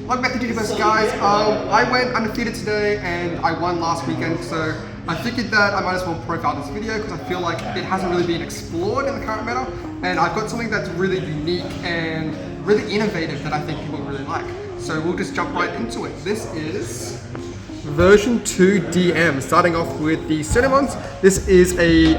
Welcome back to Digi Burst, guys. I went undefeated today and I won last weekend, so I figured that I might as well profile this video because I feel like it hasn't really been explored in the current meta, and I've got something that's really unique and really innovative that I think people really like. So we'll just jump right into it. This is version 2 DM, starting off with the Cinnamons. This is a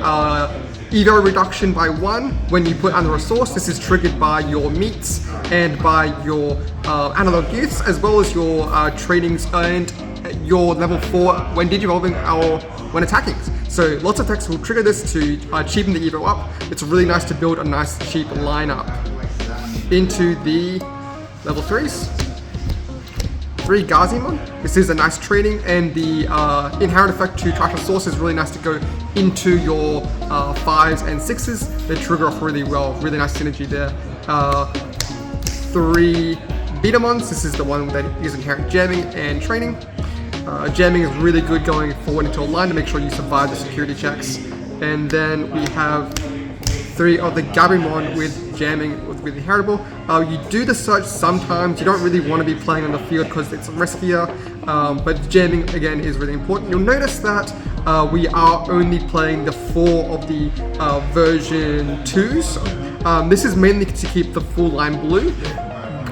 Evo reduction by 1 when you put under a source. This is triggered by your meats and by your analog youths, as well as your trainings and your level 4 when digivolving or when attacking. So lots of effects will trigger this to cheapen the Evo up. It's really nice to build a nice cheap lineup. Into the level 3s. 3 Gabrimon. This is a nice training, and the inherent effect to trash a source is really nice to go into your 5s and 6s. They trigger off really well, really nice synergy there. 3 Vademons. This is the one that is inherent jamming and training. Jamming is really good going forward into a line to make sure you survive the security checks. And then we have 3 of the Gabrimon with jamming with inheritable. You do the search sometimes. You don't really want to be playing on the field because it's riskier, but jamming again is really important. You'll notice that we are only playing the 4 of the version 2s. This is mainly to keep the full line blue.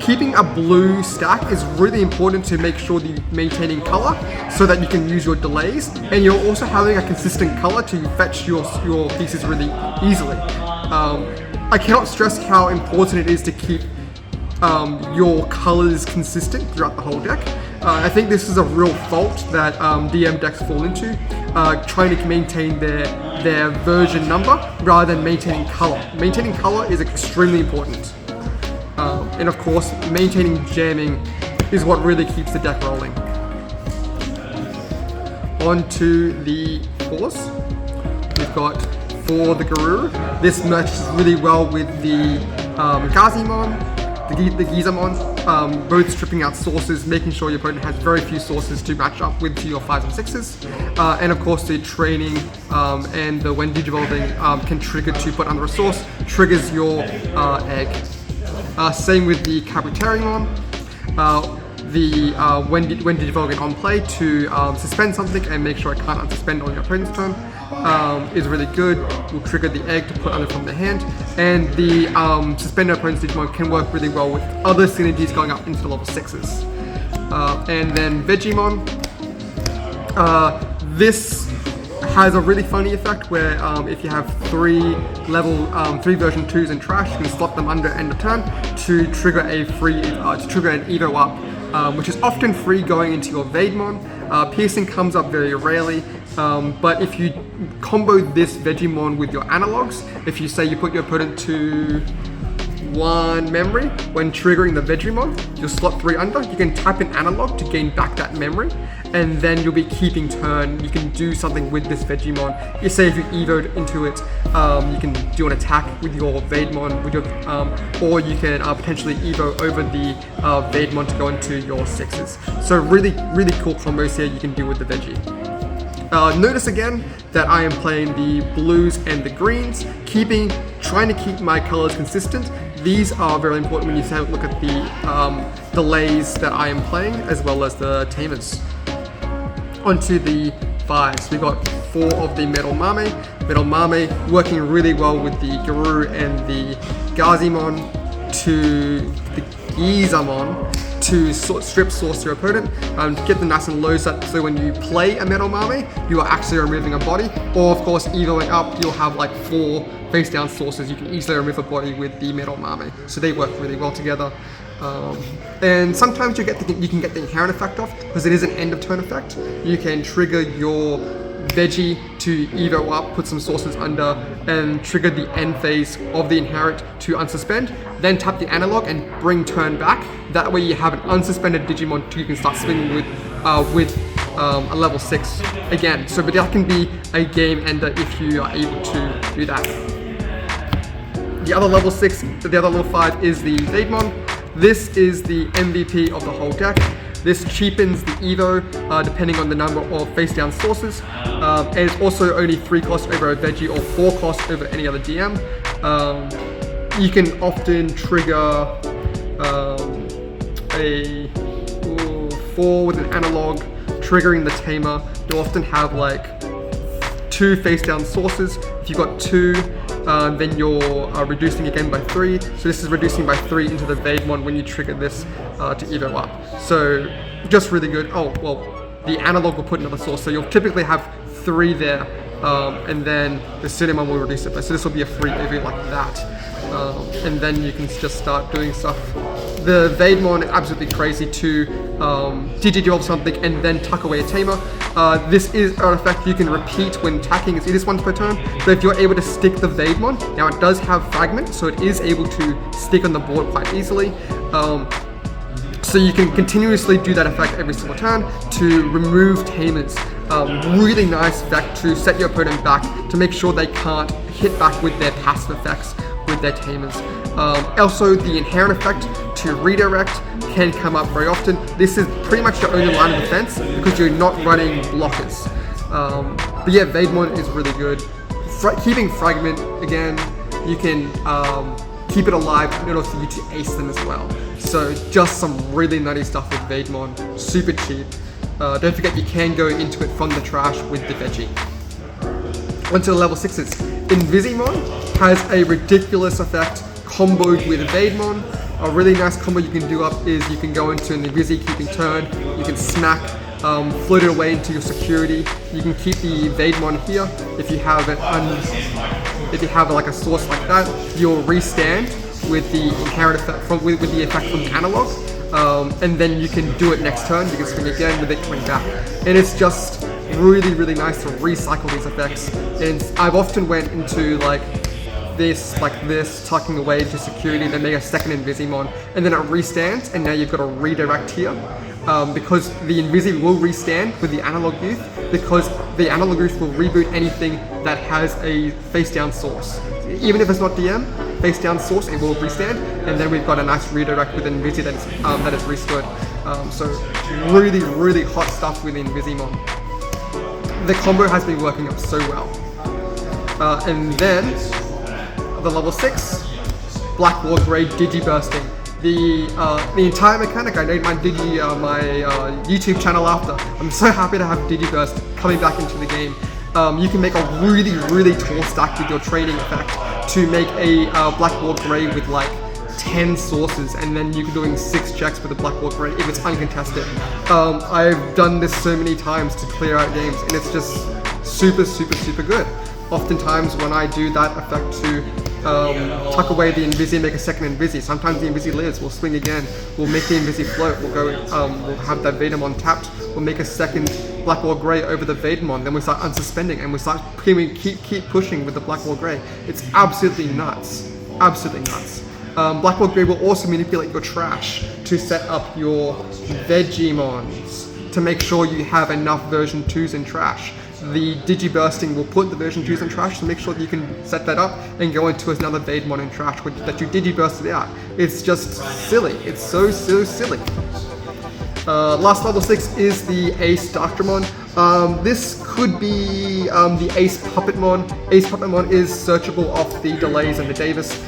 Keeping a blue stack is really important to make sure that you're maintaining color so that you can use your delays, and you're also having a consistent color to fetch your pieces really easily. I cannot stress how important it is to keep your colors consistent throughout the whole deck. I think this is a real fault that DM decks fall into, trying to maintain their version number rather than maintaining color. Maintaining color is extremely important. And of course, maintaining jamming is what really keeps the deck rolling. On to the 4s. We've got 4 the Guru. This matches really well with the Gabrimon, the Digimon, both stripping out sources, making sure your opponent has very few sources to match up with to your 5s and 6s. And of course the training and the when digivolving can trigger to put under a source, triggers your egg. Same with the Gabrimon. When digivolving on play to suspend something and make sure it can't unsuspend on your opponent's turn is really good. Will trigger the egg to put under from the hand, and the suspended opponent's Digimon can work really well with other synergies going up into the level 6s. And then Vademon. This has a really funny effect where if you have 3 version 2s in trash, you can slot them under end of turn to trigger a free to trigger an Evo up, which is often free going into your Vademon. Piercing comes up very rarely, but if you combo this Vademon with your analogs, if you say you put your opponent to 1 memory, when triggering the Vademon, you'll slot 3 under, you can type an analog to gain back that memory, and then you'll be keeping turn. You can do something with this Vademon. You say if you evoed into it, you can do an attack with your Vademon, with your, or you can potentially evo over the Vademon to go into your 6s. So really cool combos here you can do with the Veggie. Notice again that I am playing the blues and the greens, trying to keep my colors consistent. These are very important when you have a look at the delays that I am playing, as well as the tamers. Onto the 5s, we got 4 of the Metal Mame. Metal Mame working really well with the Guru and the Gabrimon to the Digimon to strip source your opponent, get them nice and low so when you play a Metal Mame, you are actually removing a body. Or of course, evoing up, you'll have like 4 face down sources. You can easily remove a body with the Metal Mame, so they work really well together. And sometimes you can get the inherent effect off because it is an end of turn effect. You can trigger your Veggie to evo up, put some sources under, and trigger the end phase of the inherent to unsuspend, then tap the analog and bring turn back. That way you have an unsuspended Digimon you can start swinging with a level 6 again. So but that can be a game ender if you are able to do that. The other level 6, the other level 5 is the Vademon. This is the MVP of the whole deck. This cheapens the Evo depending on the number of face down sources. And it's also only 3 cost over a Veggie or 4 cost over any other DM. You can often trigger a 4 with an analog, triggering the Tamer. You'll often have like 2 face down sources. If you've got 2, then you're reducing again by 3. So this is reducing by 3 into the Vademon when you trigger this to Evo up. So just really good. Oh, well, the analog will put another source. So you'll typically have 3 there, and then the Cinnamon will reduce it. So this will be a free Evo like that. And then you can just start doing stuff. The Vademon is absolutely crazy to Digi something and then tuck away a Tamer. This is an effect you can repeat when attacking. It is once per turn, but if you're able to stick the Vademon, now it does have Fragment, so it is able to stick on the board quite easily. So you can continuously do that effect every single turn to remove Tamers. Really nice effect to set your opponent back, to make sure they can't hit back with their passive effects with their Tamers. Also, the inherent effect to redirect can come up very often. This is pretty much your only line of defense because you're not running blockers. But yeah, Vademon is really good. Keeping Fragment, again, you can keep it alive in order for you to ace them as well. So just some really nutty stuff with Vademon, super cheap. Don't forget you can go into it from the trash with the Veggie. Onto the level 6s. Invisimmon has a ridiculous effect comboed with Vademon. A really nice combo you can do up is you can go into an Invisi keeping turn, you can smack, float it away into your security. You can keep the Vademon here if you have it if you have like a source like that. You'll restand with the inherent effect with the effect from the analog, and then you can do it next turn. You can swing again with it coming back, and it's just really nice to recycle these effects. And I've often went into like this, tucking away into security, then make a second Invisimmon, and then it restands, and now you've got a redirect here. Because the Invisi will restand with the analog youth, because the analog youth will reboot anything that has a face down source. Even if it's not DM, face down source, it will restand, and then we've got a nice redirect with Invisi that is restored. So really hot stuff with Invisimmon. The combo has been working up so well. And then the level 6, Black War Grey Digi Bursting. The entire mechanic, I named my YouTube channel after. I'm so happy to have Digiburst coming back into the game. You can make a really tall stack with your training effect to make a Black War Grey with like 10 sources, and then you can doing 6 checks with a Black War Grey if it's uncontested. I've done this so many times to clear out games, and it's just super good. Oftentimes when I do that effect to tuck away the Invisi and make a second Invisi, sometimes the Invisi lives, we'll swing again, we'll make the Invisi float, we'll go, we'll have that Vademon tapped, we'll make a second Black War Grey over the Vademon, then we start unsuspending and we start keep pushing with the Black War Grey. It's absolutely nuts, Black War Grey will also manipulate your trash to set up your Digimons to make sure you have enough version 2s in trash. The Digi Bursting will put the version 2s in trash to make sure that you can set that up and go into another Vademon in trash that you Digi Bursted out. It's just silly. It's so silly. Last level 6 is the Ace Darkdramon. This could be the Ace Puppetmon. Ace Puppetmon is searchable off the delays and the Davis.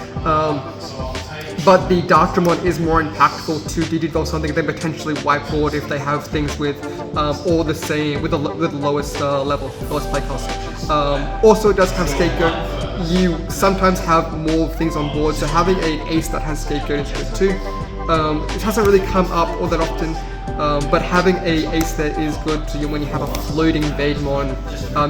But the Darkdramon is more impactful to Digivolve something than potentially Whiteboard if they have things with all the same, with the lowest level, lowest play cost. Also it does have Scapegoat. You sometimes have more things on board, so having an Ace that has Scapegoat is good too. It hasn't really come up all that often, but having a Ace that is good to you when you have a floating Vademon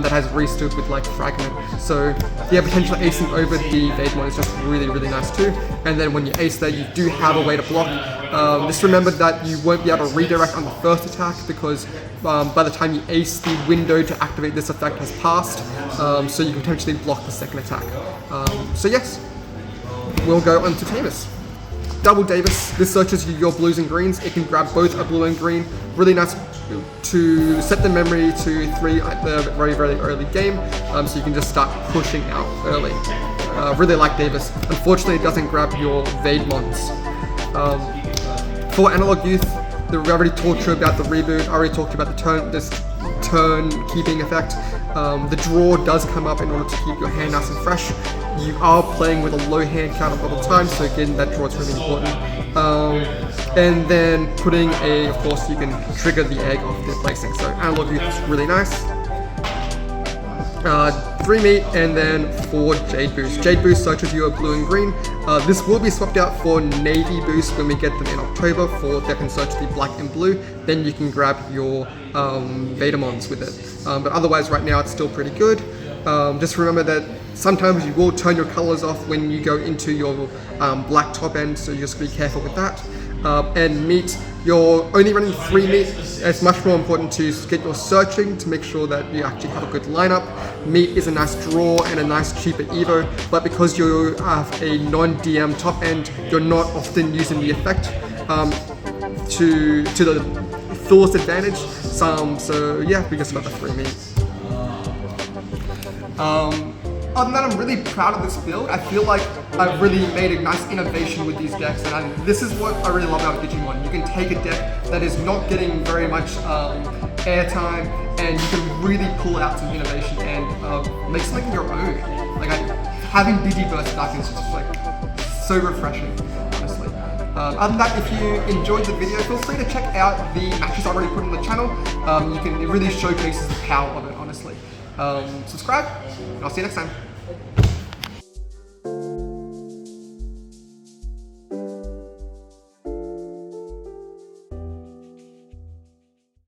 that has restood with like Fragment. So yeah, potentially acing over the Vademon is just really nice too. And then when you ace there, you do have a way to block. Just remember that you won't be able to redirect on the first attack because by the time you ace, the window to activate this effect has passed, so you can potentially block the second attack. So yes, we'll go on to Tamus. Double Davis, this searches your blues and greens. It can grab both a blue and green. Really nice to set the memory to 3 at the very early game, so you can just start pushing out early. Really like Davis. Unfortunately, it doesn't grab your Vademons. For Analog Youth, we already talked to you about the reboot. I already talked to you about the turn keeping effect. The draw does come up in order to keep your hand nice and fresh. You are playing with a low hand count all the time, so again, that draw is really important. And then putting of course you can trigger the egg off the placing. So analog youth is really nice. 3 meat, and then 4 Jade Boost. Jade Boost searches you are blue and green. This will be swapped out for Navy Boost when we get them in October, for that can search the black and blue. Then you can grab your Vademons with it. But otherwise right now it's still pretty good. Just remember that sometimes you will turn your colors off when you go into your black top end, so just be careful with that. And meat, you're only running 3 meat. It's much more important to get your searching to make sure that you actually have a good lineup. Meat is a nice draw and a nice cheaper Evo, but because you have a non-DM top end, you're not often using the effect to the fullest advantage. So yeah, we just got the 3 meat. Other than that, I'm really proud of this build. I feel like I've really made a nice innovation with these decks, and this is what I really love about Digimon. You can take a deck that is not getting very much airtime, and you can really pull out some innovation and make something your own. Like having Digiburst back is just like so refreshing, honestly. Other than that, if you enjoyed the video, feel free to check out the matches I've already put on the channel. It really showcases the power of it, honestly. Subscribe, and I'll see you next time.